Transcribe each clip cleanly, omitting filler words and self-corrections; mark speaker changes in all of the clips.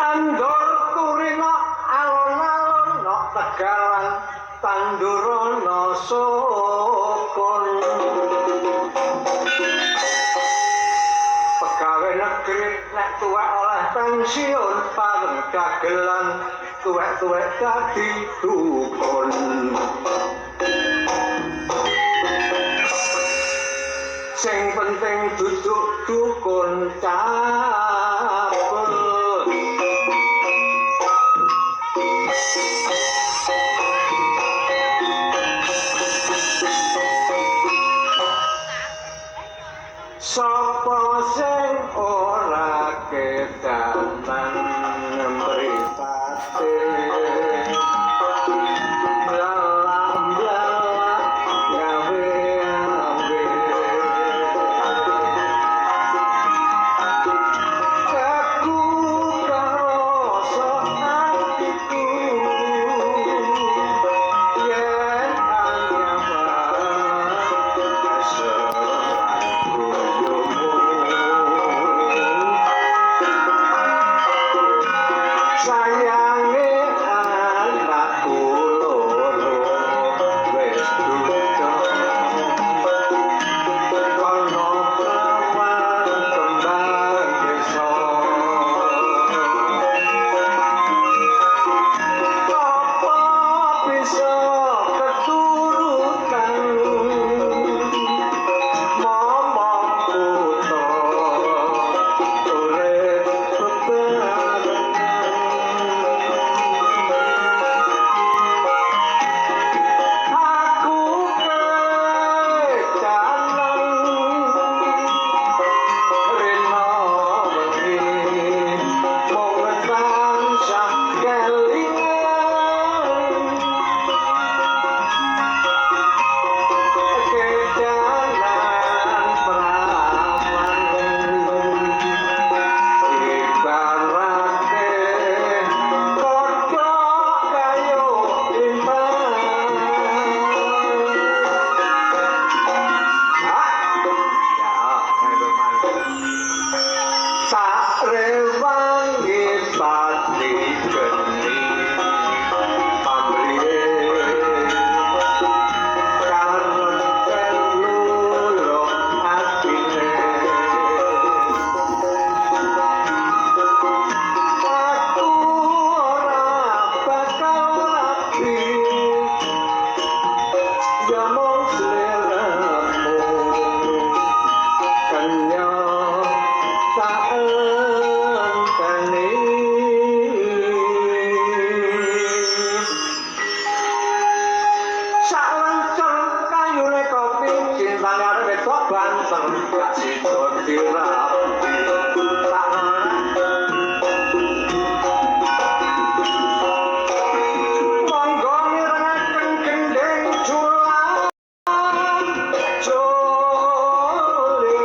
Speaker 1: Tandur turina alon-alon nok Tegalan tandurana sukun pegawai negeri nek tuwek oleh pensiun bareng dagelan tuwek-tuwek dadi dukun sing penting duduk dukun cabul sapa sing ora kedanan mripate blah gawe ambe aku karo atiku yen sayange anakku loro wis duka kono prawan kembang desa apa bisa keturutan momong kutha urip bebarengan aku kecanan rena wengi mung tansah kelingan kecanan prawan ibarate padha kaya intan tak rewangi pati geni pamrih karep telu atine aku ora bakal rapi ya mung sliramu kenya tak enteni sak lenceng kayune kopi cintane arep wedok banteng gak sida dirapi tak monggo mirengaken gendeng julan jole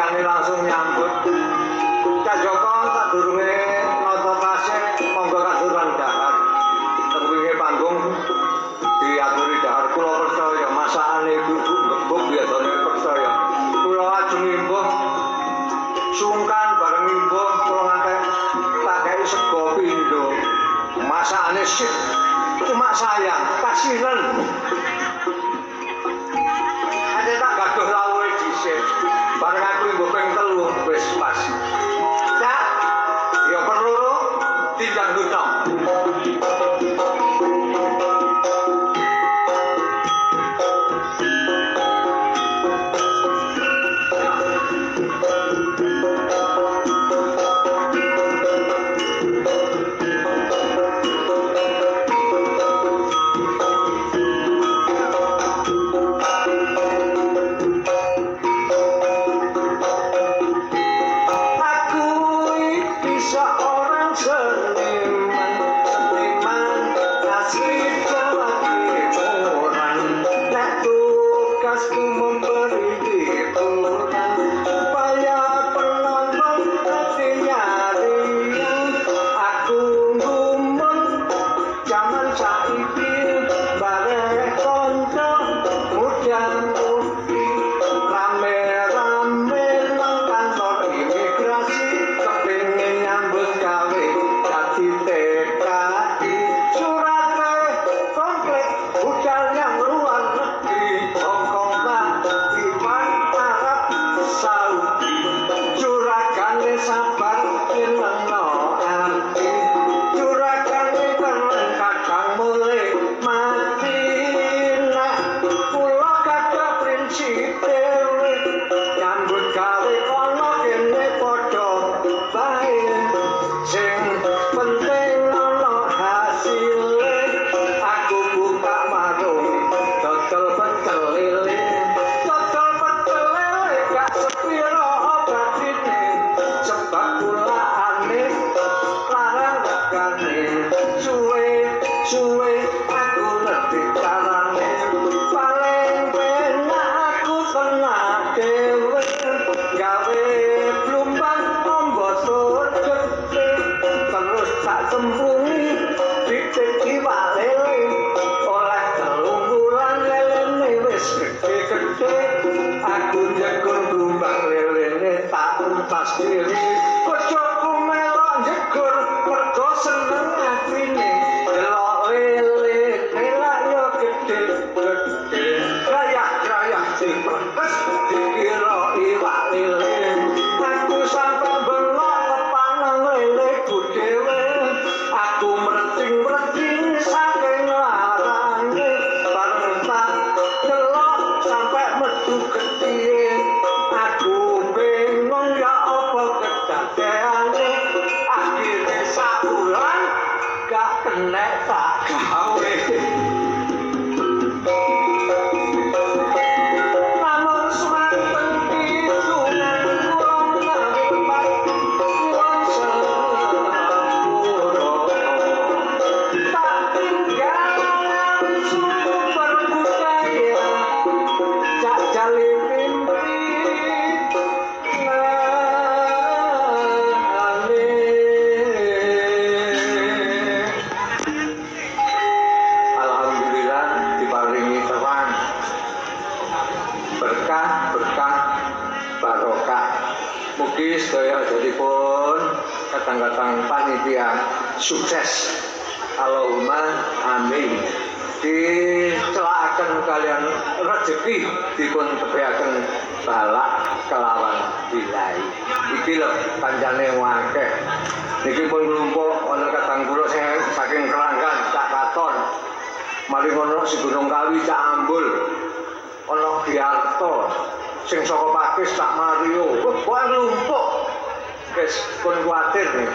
Speaker 1: wani langsung nyambut. Cak Joko sadurunge nata kasih monggo katuran dahar. Teng wingi panggung diaturi dahar kula percaya masakane ibu mbok biasane percaya. Kula ajeng imbuh sungkan bareng imbuh kula ngantek tak kei sego pindho. Masakane sik cuma sayang kasihan. Ada tak gaduh lawe dhisik. Bareng aku imbuh ping 3 wis pas. Cak, ya perlu tindak duta.
Speaker 2: Sukses. Allahumma amin. Dicelakaken kalian rezeki dipun tebihaken balak kelawan bilahi. Iki lho pancane akeh. Niki pun nglumpuk ana kadang kula sing saking Keranggan Cak Katon. Mari ngono si Gunung Kawi Cak Ambul. Ana Giarto sing saka Pakis Cak Mario. Kok nglumpuk. Wis pun kuwatir nih.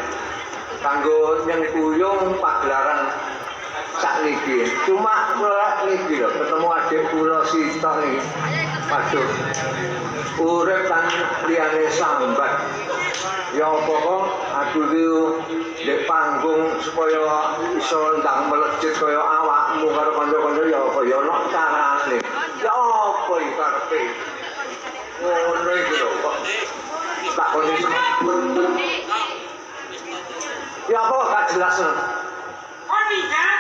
Speaker 2: Kanggo nyengkuyung pagelaran sakniki. Cuma kula niki lho ketemu adik kula Sita niki. Waduh. Urip kan liyane sambat. Ya apa kok aku iki ndek panggung supaya iso ndang melejit kaya awakmu karo kanca-kanca ya apa ya ono carane. Ya apa iki karepe? Ngono iki lho kok. Ya apa gak jelas no?
Speaker 3: Oh tidak.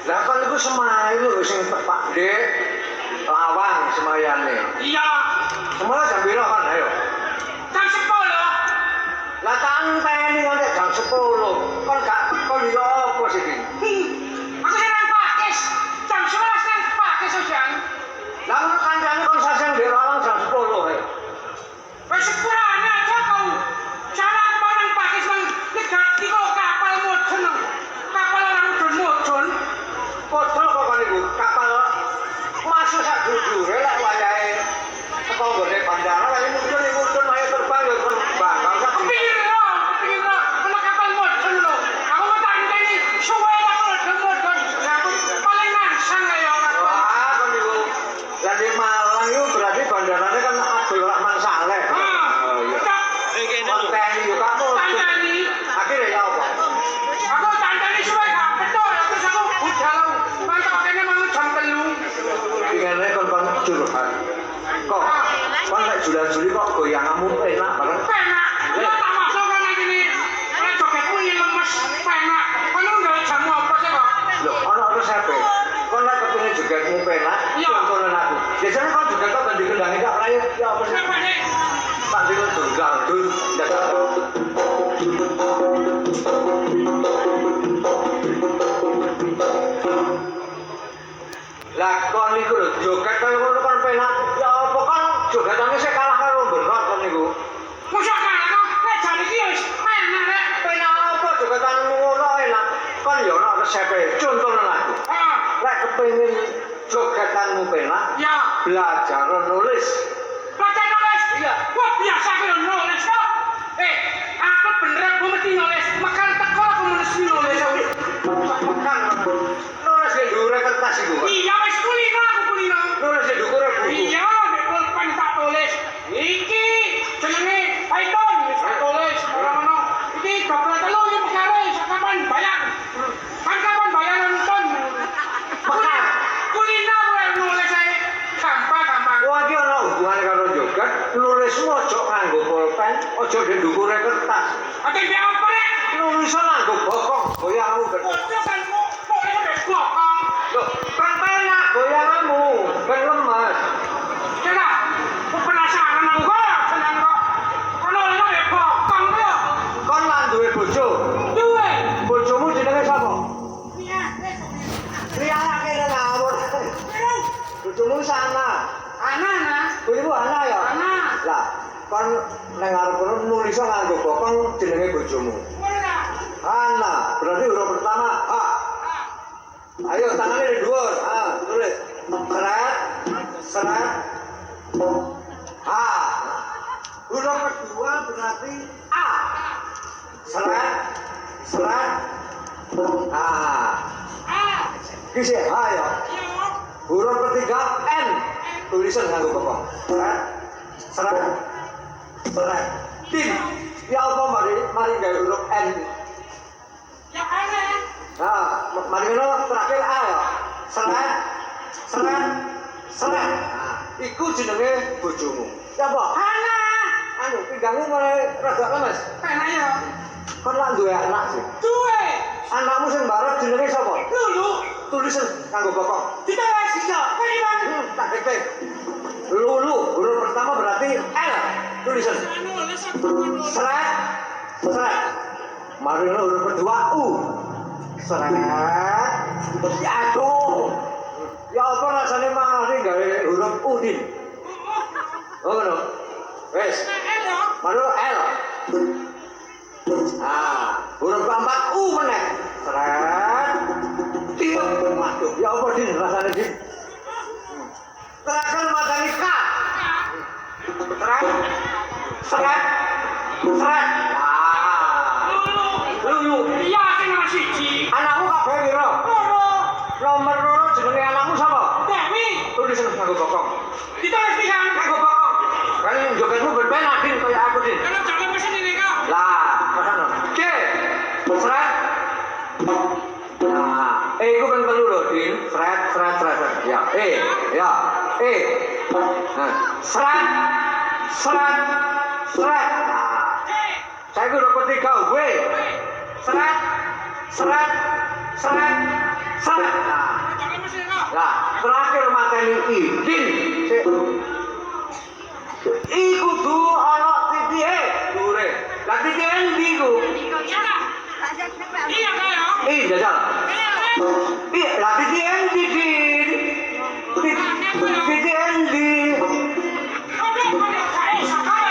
Speaker 2: Lah kan iku semai lho sing tepak Dik. Lawang semayane.
Speaker 3: Iya.
Speaker 2: Semua jam piro kan ayo.
Speaker 3: Jam 10.
Speaker 2: Lah tak enteni nganti jam 10. Kon gak kon yo apa sih iki?
Speaker 3: Aku senang pakis. Jam 11 kan pakis Jan.
Speaker 2: Lah ngono kancane kon saseng Dik Lawang jam 10 ae.
Speaker 3: Wes sepurane aja kau. Cara kemarin pakis nang negati kok kapal mudun. Kapal orang mudun.
Speaker 2: Padha kok kan iku kapal masuk sak jujure lek wayahe teko nggone bandara wae mudun ayo terbang yo terbang. Gak usah
Speaker 3: Kepikir lo. Kena kapal mudun lo. Aku mau tandani suwe lah mudun. Aku paling nangsang kaya kapal.
Speaker 2: wah kon iku. Lah di Malang iku berarti bandarane kan Abdul Rahman Saleh. Oh iya. Konteni yo kamu.
Speaker 3: Tandani.
Speaker 2: Akhirnya ya apa?
Speaker 3: Aku tandani suwe gak betul. Terus aku budal. Mantap kene mau jam 3.
Speaker 2: Ingene kon curhat. Kok kon lek julan-juli kok goyanganmu enak banget.
Speaker 3: Penak. Lo tak masuk kan ini. Kalau jogetmu ini lemes. Penak. Kamu nggak jamu apa sih kok?
Speaker 2: Lho, ana resepe. Kon lek kepengin jogetmu penak,
Speaker 3: Iya.
Speaker 2: contohnya aku. Biasanya kon joget kok banding kendangi gak prayu. Ya apa sih?
Speaker 3: Siapa nih?
Speaker 2: Tak dino tunggal dul. Lah kon niku lho joget kaya ngono kan penak. Ya apa kan jogetane sik kalah karo berat kon niku.
Speaker 3: Musuh kalah kok. Nek jam iki wis penak rek.
Speaker 2: Penak apa jogetanmu ngono enak. Kon ya ana resepe. Contohnya aku.
Speaker 3: Ah,
Speaker 2: Lek kepengin jogetanmu penak,
Speaker 3: ya.
Speaker 2: belajar nulis.
Speaker 3: Baca nulis.
Speaker 2: Iya.
Speaker 3: Wah biasa aku yang nulis kok. Aku bener aku mesti nulis. Makan teko aku mesti nulis.
Speaker 2: Kan nulis di dhuwure kertas iku. Pak.
Speaker 3: Iya wis kulino aku kulino.
Speaker 2: Nulis di dhuwure buku.
Speaker 3: Iya, nek pulpen tak tulis. Iki jenenge Python wis tak tulis ora ngono. Iki double telu iki perkara kapan bayar. Kan kapan bayar nonton.
Speaker 2: Mekar.
Speaker 3: Kulino ora nulis ae. Gampang.
Speaker 2: Wah iki ana hubungane karo joget, nulismu aja nganggo pulpen, aja di dhuwure kertas.
Speaker 3: Ate dia apa rek?
Speaker 2: Nulisan nganggo bokong, goyanganmu ben.
Speaker 3: Ojo kan kok ini wis bokong.
Speaker 2: Loh, kan penak goyanganmu, ben lemes.
Speaker 3: Kira, aku penasaran aku kok seneng kok. Kono lho wis bokong kok.
Speaker 2: Kon lan duwe bojo.
Speaker 3: Duwe.
Speaker 2: Bojomu jenenge sapa?
Speaker 3: Iya,
Speaker 2: Ria kene ngawur. Bojomu sana.
Speaker 3: Ana.
Speaker 2: Bojomu ana ya?
Speaker 3: Ana.
Speaker 2: Lah, kon nang arep nulis nganggo bokong jenenge bojomu.
Speaker 3: Ora.
Speaker 2: Ana, berarti huruf pertama A. Ayo tangannya di dhuwur. Tulis. Seret. A. Huruf kedua berarti A. Seret. A. Kisah A ya. Huruf ketiga N. Tulisan nganggo bokong. Seret. Tin. Ya apa mari gawe huruf N.
Speaker 3: Ya ana.
Speaker 2: Nah, mari ngono terakhir A ya. Seret. Nah, iku jenenge bojomu. Ya apa?
Speaker 3: Ana.
Speaker 2: Anu, pinggangmu mulai rada lemes.
Speaker 3: Penak ya.
Speaker 2: Kon lak duwe anak sih.
Speaker 3: Duwe.
Speaker 2: Anakmu sing barep jenenge sapa?
Speaker 3: Lulu.
Speaker 2: Tulisan kanggo bokong.
Speaker 3: Ditulis. Iya. Kene bang.
Speaker 2: Tak dikte. Lulu, huruf pertama berarti L. Tulisan.
Speaker 3: Nulis aku nulis.
Speaker 2: Seret. Mari ngono huruf kedua U. Seret. Ya aduh. Ya apa rasane mari gawe huruf U din. Oh ngono. Wes.
Speaker 3: Elo.
Speaker 2: Mari L. Huruf keempat U meneh. Seret. Tiup. Waduh, ya apa din rasane din? Terakhir matane K. Seret. Lulu.
Speaker 3: Iya sing nomor 1.
Speaker 2: Anakmu kabeh piro?
Speaker 3: Loro.
Speaker 2: Nomor loro jenenge anakmu sapa?
Speaker 3: Dewi.
Speaker 2: Tulisan nganggo bokong.
Speaker 3: Ditulis pisan.
Speaker 2: Nganggo bokong. Kan jogetmu berpenak din kaya aku din.
Speaker 3: Kalau jangan pesan ini kok.
Speaker 2: Lah, pasano. C. Seret. Nah, iku kan telu lho, Din. Seret. Ya, ya. Nah, seret. Nah, Saya udah ketiga gue. Seret, seret, seret, seret. Nah, terakhir mateni idin. Iku du ana titihe dure. Lah titihe endi iku?
Speaker 3: Iya kaya.
Speaker 2: Jajal. Lah titihe endi din? Titihe endi?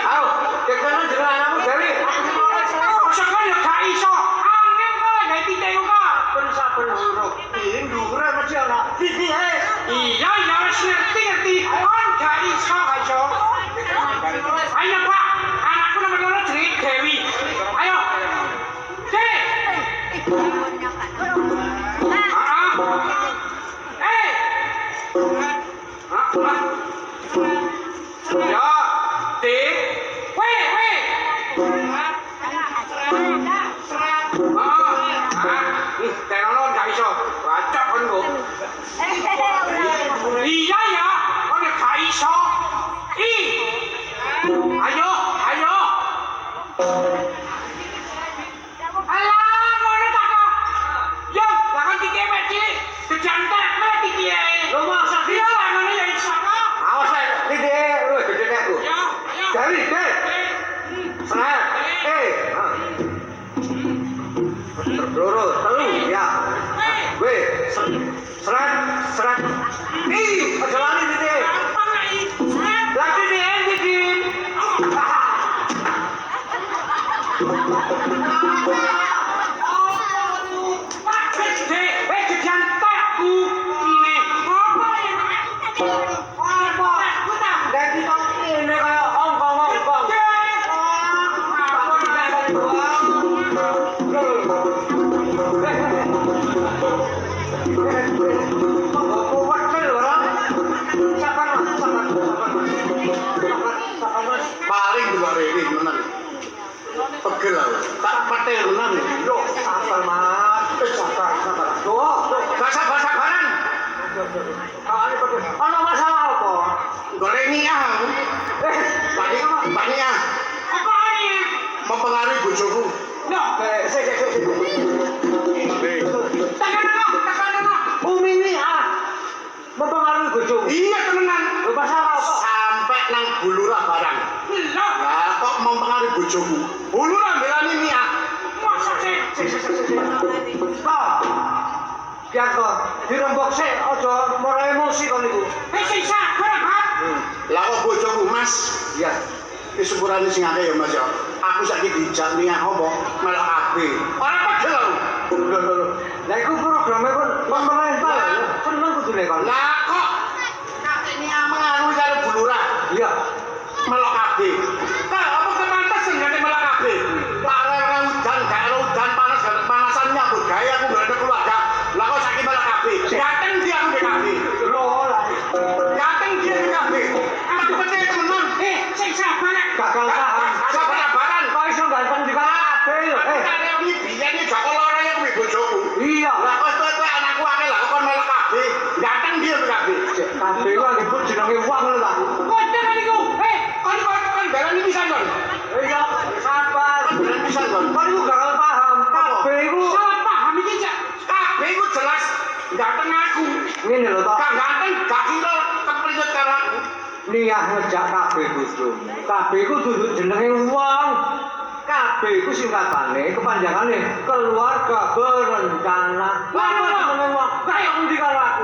Speaker 2: Ayo, kekene jeneng anakmu Dewi. Saben huruf iki ndure mesti ana titihe.
Speaker 3: Iya, ya wis ngerti. Kon gak iso. Ayo Pak, anakku nomor loro jenenge Dewi. Ayo. Dek. Ya, Dek. Weh. Tenolon gak iso. Bacok kon kok. Iya ya, kon gak iso. Ayo. Alah, ngono tak kok. Yo, lah kan tiki mek cilik. Kejantek mek tiki ae.
Speaker 2: Lho masa
Speaker 3: Iya lah ngono ya iso kok.
Speaker 2: awas ae titihe luwih gedhe nek aku.
Speaker 3: Ya.
Speaker 2: Dewi, Dek. Seret. Loro, telu, ya. Gue, seret. Aja lali titihe.
Speaker 3: Gampang ae.
Speaker 2: Lah titihe endi din? Dadi kok ngene kaya ongkong-ongkong.
Speaker 4: Paling dua ini menang. Pegel aku. Tak patel menang.
Speaker 2: Loh, sabar mas. Sabar. Loh,
Speaker 4: Gak sabar-sabaran.
Speaker 2: kawane padha. Ana masalah apa?
Speaker 4: Golek niat aku. Pak Niat mempengaruhi bojoku.
Speaker 2: Sik.
Speaker 3: Tekan.
Speaker 2: Umi ini mempengaruhi bojomu.
Speaker 4: Iya temenan.
Speaker 2: Lho masalah apa?
Speaker 4: Sampai nang bulurah barang. Lah kok mempengaruhi bojoku. Bulurah belani niat.
Speaker 2: Stop. Biar kok dirembok sik aja ora emosi kon niku.
Speaker 4: Lah kok bojoku Mas.
Speaker 2: Iya.
Speaker 4: Wis sepurane sing akeh ya Mas ya. Aku saiki dijak niat apa melok kabeh. Ora pegel aku.
Speaker 2: Lho. Lah iku programe kon pemerintah ya. Seneng kudune kon.
Speaker 4: Lah kok kakek niat mengaruhi karo bulurah.
Speaker 2: Iya.
Speaker 4: Melok kabeh. Kak, apa kemantesan gak melok kabeh? Tak ada hujan, gak ada hujan panas, gak ada panasan nyambut gaya aku gak ada keluarga. Lah kok sakit melok kabeh? Ganteng dia aku di kabeh.
Speaker 2: Lho lah.
Speaker 4: Ganteng dia di kabeh. Aku percaya temenan.
Speaker 2: Gagal paham.
Speaker 4: Sabar-sabaran.
Speaker 2: Kok iso ganteng di kabeh lho.
Speaker 4: Aku kare ini biyen iki gak lara ya kuwi bojoku.
Speaker 2: Iya.
Speaker 4: Lah kok tuwa anakku akeh lah kok melok kabeh. Ganteng dia di kabeh.
Speaker 2: Kabeh ku anggere jenenge wong lho ta.
Speaker 4: Kon barang iki pisan kon.
Speaker 2: Iya, sabar.
Speaker 4: Barang pisan kon.
Speaker 2: Kon iku gagal paham. Kabeh iku
Speaker 4: Kabeh iku jelas ganteng aku.
Speaker 2: ngene lho to.
Speaker 4: Gak ganteng, gak kira kepriye karo aku.
Speaker 2: Niat ngejak kabeh Gusti. Kabeh iku dudu jenenge wong. Kabeh iku singkatane, kepanjangane keluarga berencana. Lah kok jenenge wong? Kaya endi karo aku?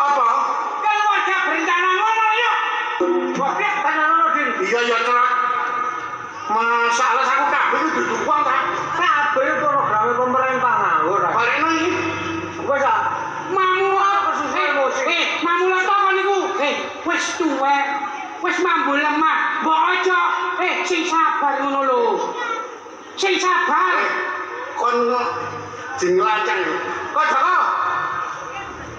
Speaker 4: Apa?
Speaker 2: Wah, tenan ono Din.
Speaker 4: Iya ya celak. Masalah aku kabeh itu duduk uang ta.
Speaker 2: Kabeh programe pemerintah nganggo ta.
Speaker 4: Bareno iki.
Speaker 2: Wes ah.
Speaker 3: Wis tuwek, wis mambu lemah, mbok aja sing sabar ngono lho. Sing sabar.
Speaker 4: Kon jeng lancang. Kok Joko?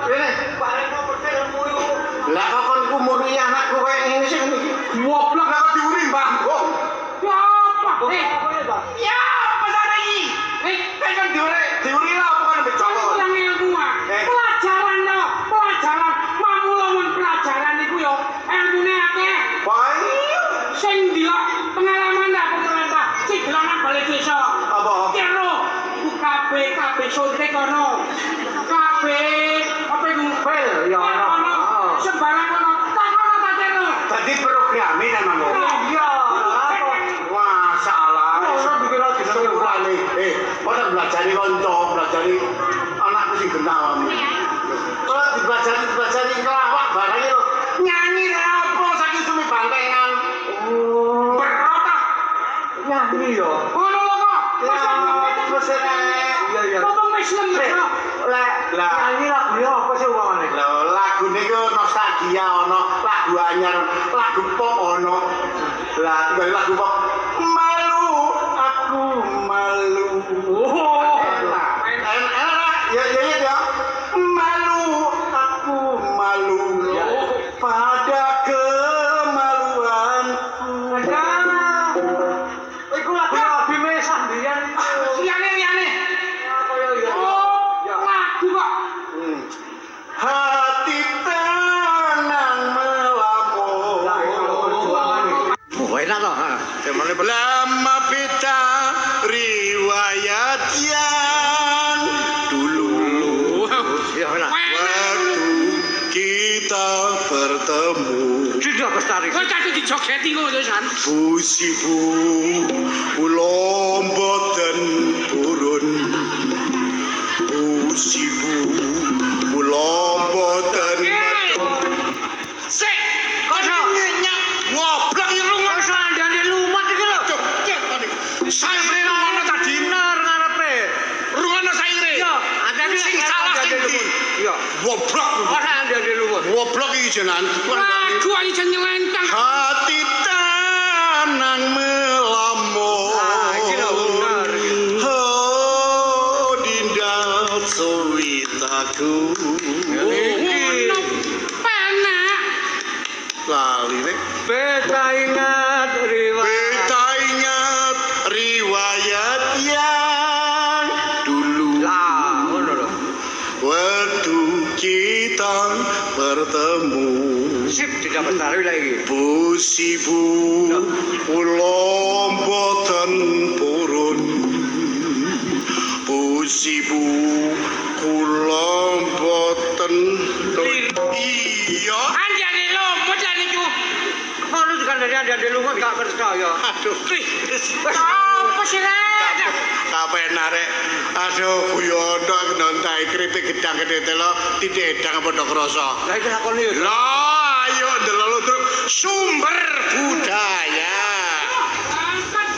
Speaker 4: Rene,
Speaker 2: Bareno petilmu iku.
Speaker 4: lah kok kon ku murni anakku koyo ngene sih ngene iki. Goblok lah kok diuri mbahku.
Speaker 3: Ya apa?
Speaker 4: Ya, apa sana iki? Kan diuri lah apa kan mbek Joko.
Speaker 3: Kurang ilmu ah. Pelajaran no, pelajaran. Mamula mun pelajaran iku yo barang ngono. Tak ono tak kene.
Speaker 4: Dadi programin emang kok.
Speaker 1: Iya, apa?
Speaker 4: Wah, salah.
Speaker 1: Ora bikin lagi
Speaker 4: Sepurane. Ora belajari kanca, belajari anakku sing genawamu. Ora dibelajari kelawak barang lho. Nyanyi ra apa saking sume bantengan.
Speaker 3: Berat ah.
Speaker 1: nyanyi yo.
Speaker 3: Ngono lho kok.
Speaker 1: Iya iya.
Speaker 3: Ngomong wis nemen.
Speaker 4: Lah,
Speaker 1: Nyanyi lagu yo apa sih umpamane?
Speaker 4: lho lagu niku nostalgia ono, lagu anyar, lagu pop ono. Lah, tinggal lagu pop. Malu, aku malu.
Speaker 1: Oh.
Speaker 4: Enak, ya ya. Malu, aku malu. Pada kemaluanku.
Speaker 1: Iku lagu Abime Sandian iku.
Speaker 3: Liyane.
Speaker 1: Apa yo ya?
Speaker 3: Oh, lagu kok.
Speaker 4: Hati tenang melamun.
Speaker 1: Lah iku lho perjuangan iki.
Speaker 2: Oh, enak toh. Temane
Speaker 4: Lama beda riwayat yang dulu.
Speaker 2: iya enak.
Speaker 4: Waktu kita bertemu.
Speaker 2: Sudah bestari.
Speaker 3: Kok catu dijogeti ngono San.
Speaker 4: Busibu ulom boten purun. Busibu ulom boten
Speaker 3: Sik,
Speaker 4: Koso ngoblok irung
Speaker 2: Masa andane lumat iki lho.
Speaker 4: saire ngono tadi
Speaker 2: Bener ngarepe.
Speaker 4: rungono saire
Speaker 2: Iya, andane
Speaker 4: sing salah sing ndi
Speaker 2: Iya.
Speaker 4: ngoblok
Speaker 2: Ora andane lumat.
Speaker 4: ngoblok iki jenengan
Speaker 3: lagu iki jeneng nyelentang.
Speaker 4: hati tenang melamun
Speaker 2: Ah, iki lho bener.
Speaker 4: oh dinda suwitaku
Speaker 3: Ngono penak.
Speaker 4: lali nek
Speaker 2: Beta ingat riwayat.
Speaker 4: Beta ingat riwayat yang dulu
Speaker 2: Lah, ngono lho.
Speaker 4: waktu kita bertemu
Speaker 2: Sip tidak bestari lagi.
Speaker 4: Busibu ulom boten purun Busibu ulom boten iya
Speaker 3: Andane lumut lan iku.
Speaker 2: Ngono juga dari andane lumat gak percaya.
Speaker 4: aduh
Speaker 3: Apa sih rek?
Speaker 4: kapan arek aduh guyono nontai kritik gedang gede telo tidak edang padha krasa
Speaker 2: Lah iki lakoni yo.
Speaker 4: lah ayo delok terus sumber budaya
Speaker 3: Angkat.